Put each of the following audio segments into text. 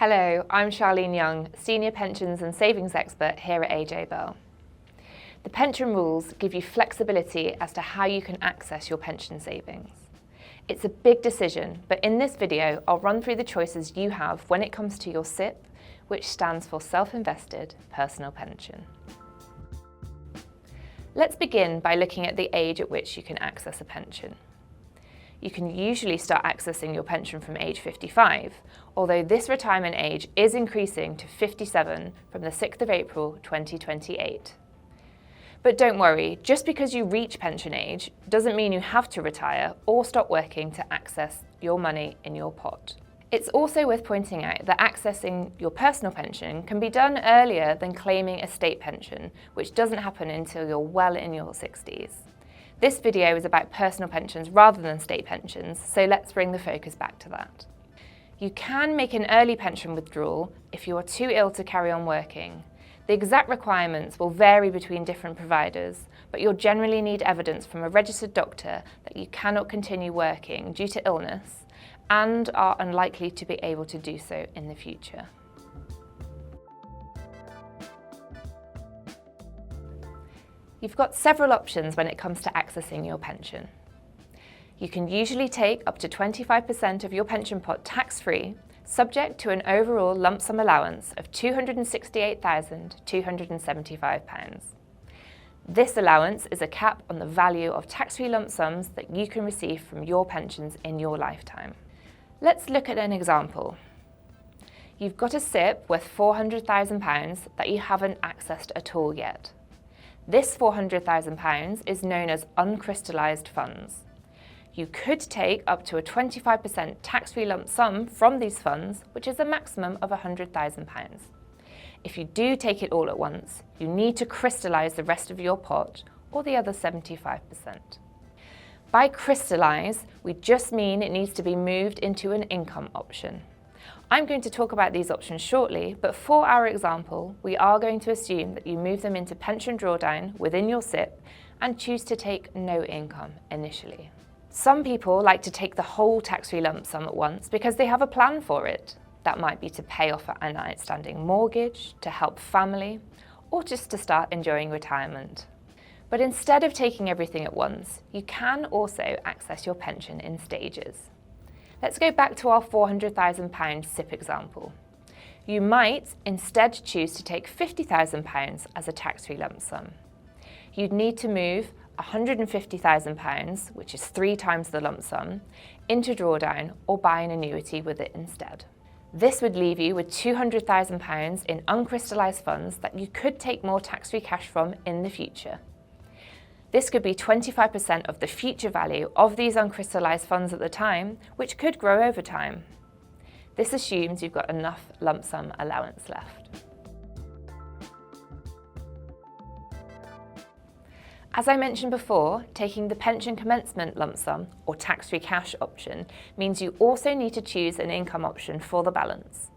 Hello, I'm Charlene Young, Senior Pensions and Savings Expert here at AJ Bell. The pension rules give you flexibility as to how you can access your pension savings. It's a big decision, but in this video I'll run through the choices you have when it comes to your SIPP, which stands for Self-Invested Personal Pension. Let's begin by looking at the age at which you can access a pension. You can usually start accessing your pension from age 55, although this retirement age is increasing to 57 from the 6th of April 2028. But don't worry, just because you reach pension age doesn't mean you have to retire or stop working to access your money in your pot. It's also worth pointing out that accessing your personal pension can be done earlier than claiming a state pension, which doesn't happen until you're well in your 60s. This video is about personal pensions rather than state pensions, so let's bring the focus back to that. You can make an early pension withdrawal if you are too ill to carry on working. The exact requirements will vary between different providers, but you'll generally need evidence from a registered doctor that you cannot continue working due to illness and are unlikely to be able to do so in the future. You've got several options when it comes to accessing your pension. You can usually take up to 25% of your pension pot tax-free, subject to an overall lump sum allowance of £268,275. This allowance is a cap on the value of tax-free lump sums that you can receive from your pensions in your lifetime. Let's look at an example. You've got a SIPP worth £400,000 that you haven't accessed at all yet. This £400,000 is known as uncrystallised funds. You could take up to a 25% tax-free lump sum from these funds, which is a maximum of £100,000. If you do take it all at once, you need to crystallise the rest of your pot, or the other 75%. By crystallise, we just mean it needs to be moved into an income option. I'm going to talk about these options shortly, but for our example, we are going to assume that you move them into pension drawdown within your SIPP and choose to take no income initially. Some people like to take the whole tax-free lump sum at once because they have a plan for it. That might be to pay off an outstanding mortgage, to help family, or just to start enjoying retirement. But instead of taking everything at once, you can also access your pension in stages. Let's go back to our £400,000 SIPP example. You might instead choose to take £50,000 as a tax-free lump sum. You'd need to move £150,000, which is 3 times the lump sum, into drawdown or buy an annuity with it instead. This would leave you with £200,000 in uncrystallised funds that you could take more tax-free cash from in the future. This could be 25% of the future value of these uncrystallised funds at the time, which could grow over time. This assumes you've got enough lump sum allowance left. As I mentioned before, taking the pension commencement lump sum or tax-free cash option means you also need to choose an income option for the balance.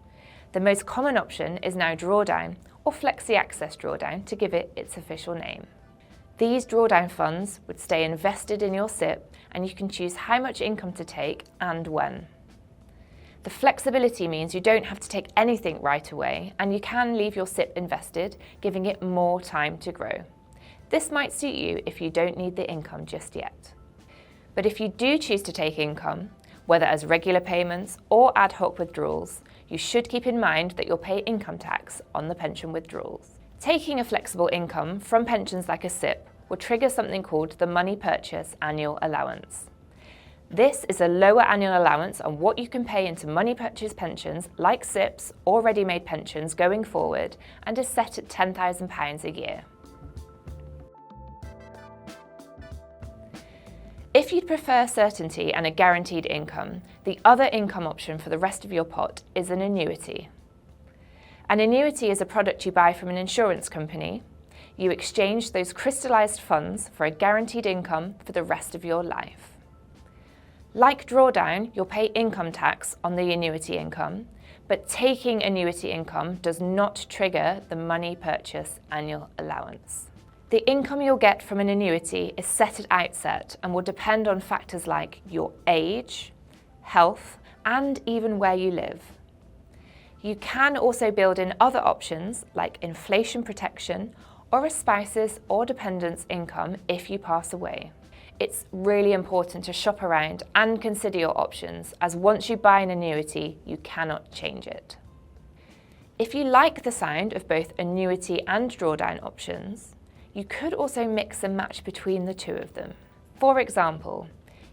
The most common option is now drawdown or flexi access drawdown to give it its official name. These drawdown funds would stay invested in your SIPP and you can choose how much income to take and when. The flexibility means you don't have to take anything right away and you can leave your SIPP invested, giving it more time to grow. This might suit you if you don't need the income just yet. But if you do choose to take income, whether as regular payments or ad hoc withdrawals, you should keep in mind that you'll pay income tax on the pension withdrawals. Taking a flexible income from pensions like a SIPP will trigger something called the Money Purchase Annual Allowance. This is a lower annual allowance on what you can pay into money purchase pensions like SIPPs or ready-made pensions going forward and is set at £10,000 a year. If you'd prefer certainty and a guaranteed income, the other income option for the rest of your pot is an annuity. An annuity is a product you buy from an insurance company. You exchange those crystallised funds for a guaranteed income for the rest of your life. Like drawdown, you'll pay income tax on the annuity income, but taking annuity income does not trigger the money purchase annual allowance. The income you'll get from an annuity is set at outset and will depend on factors like your age, health, and even where you live. You can also build in other options like inflation protection or a spouse's or dependent's income if you pass away. It's really important to shop around and consider your options, as once you buy an annuity, you cannot change it. If you like the sound of both annuity and drawdown options, you could also mix and match between the two of them. For example,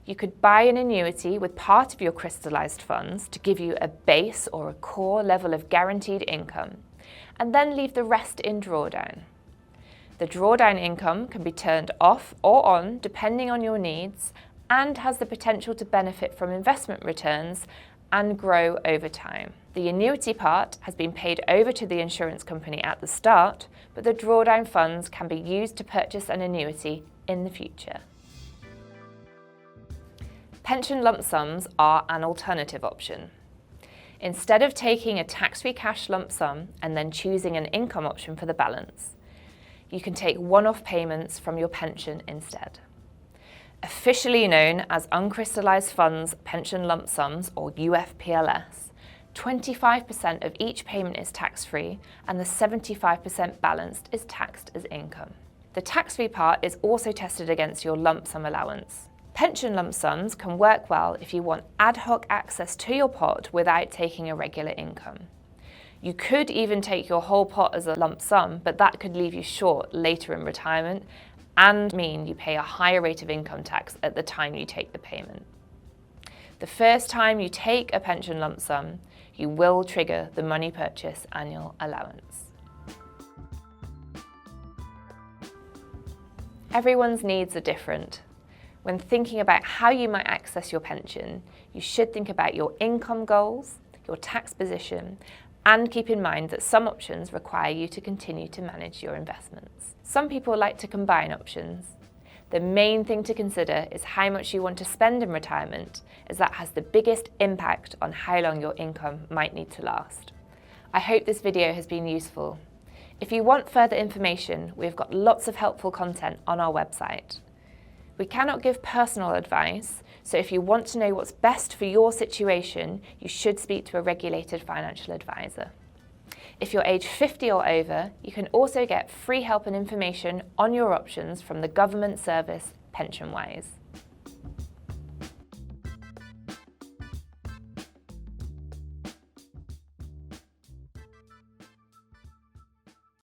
you could buy an annuity with part of your crystallised funds to give you a base or a core level of guaranteed income, and then leave the rest in drawdown. The drawdown income can be turned off or on depending on your needs and has the potential to benefit from investment returns and grow over time. The annuity part has been paid over to the insurance company at the start, but the drawdown funds can be used to purchase an annuity in the future. Pension lump sums are an alternative option. Instead of taking a tax-free cash lump sum and then choosing an income option for the balance, you can take one-off payments from your pension instead. Officially known as uncrystallised funds pension lump sums, or UFPLS, 25% of each payment is tax-free and the 75% balanced is taxed as income. The tax-free part is also tested against your lump sum allowance. Pension lump sums can work well if you want ad hoc access to your pot without taking a regular income. You could even take your whole pot as a lump sum, but that could leave you short later in retirement and mean you pay a higher rate of income tax at the time you take the payment. The first time you take a pension lump sum, you will trigger the money purchase annual allowance. Everyone's needs are different. When thinking about how you might access your pension, you should think about your income goals, your tax position, and keep in mind that some options require you to continue to manage your investments. Some people like to combine options. The main thing to consider is how much you want to spend in retirement, as that has the biggest impact on how long your income might need to last. I hope this video has been useful. If you want further information, we've got lots of helpful content on our website. We cannot give personal advice, so if you want to know what's best for your situation, you should speak to a regulated financial advisor. If you're age 50 or over, you can also get free help and information on your options from the government service PensionWise.